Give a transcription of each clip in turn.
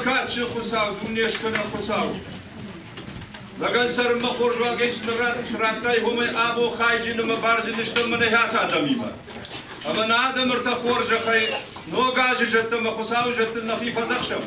Качи хусау, тунешкана хусау. Лагансар махоржва гечнрат сратай хуме або хайджин мабаржиништа манехаса джамима. Ама надо мрта хоржа хай, но гажи жатта махусау жатта нафифа захшам.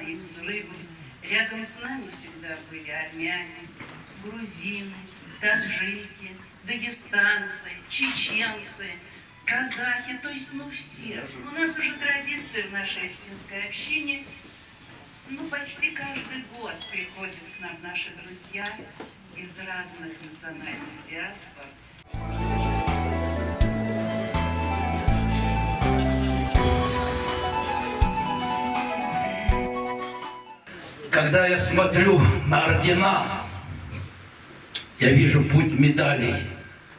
И взрывов. Рядом с нами всегда были армяне, грузины, таджики, дагестанцы, чеченцы, казахи, то есть, ну, все. У нас уже традиция в нашей остинской общине, ну, почти каждый год приходят к нам наши друзья из разных национальных диаспор. Когда я смотрю на ордена, я вижу путь медалей.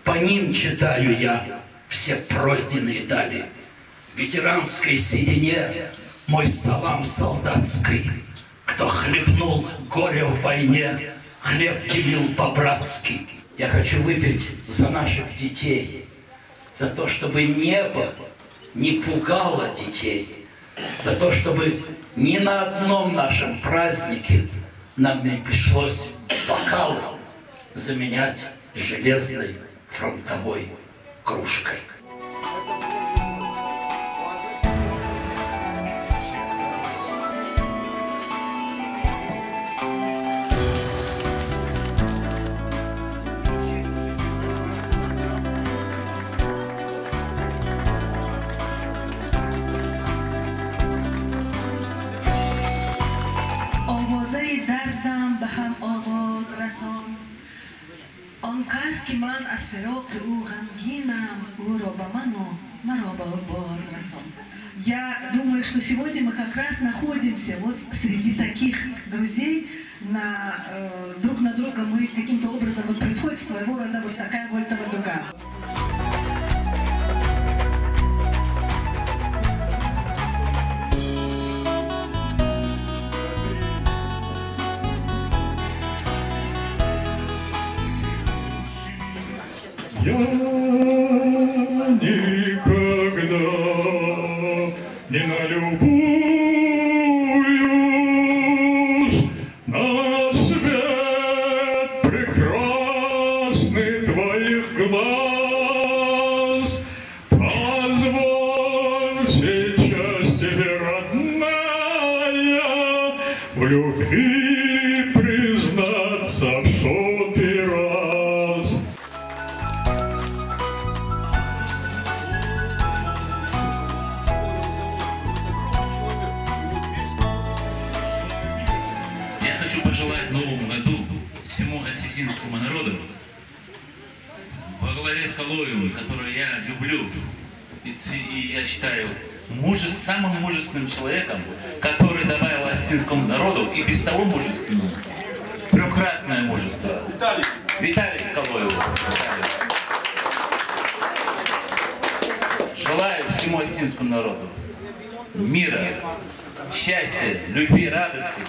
По ним читаю я все пройденные дали. В ветеранской седине мой салам солдатский. Кто хлебнул горе в войне, хлеб делил по-братски. Я хочу выпить за наших детей, за то, чтобы небо не пугало детей, за то, чтобы ни на одном нашем празднике нам не пришлось бокалы заменять железной фронтовой кружкой. آن کس که من از فراق او غمگینم او را به من و مرا به او باز رسان. Я думаю, что сегодня мы как раз находимся вот среди таких друзей, друг на друга мы каким-то образом, вот происходит своего рода вот такая вольтовая дуга. Я никогда не налюбуюсь на свет прекрасный твоих глаз. Позволь сейчас тебе, родная, в любви признаться в сотый раз. Хочу пожелать Новому году всему осетинскому народу во главе с Калоевым, которого я люблю и я считаю самым мужественным человеком, который добавил осетинскому народу и без того мужественному трехкратное мужество. Виталий Калоеву. Желаю всему осетинскому народу мира, счастья, любви, радости.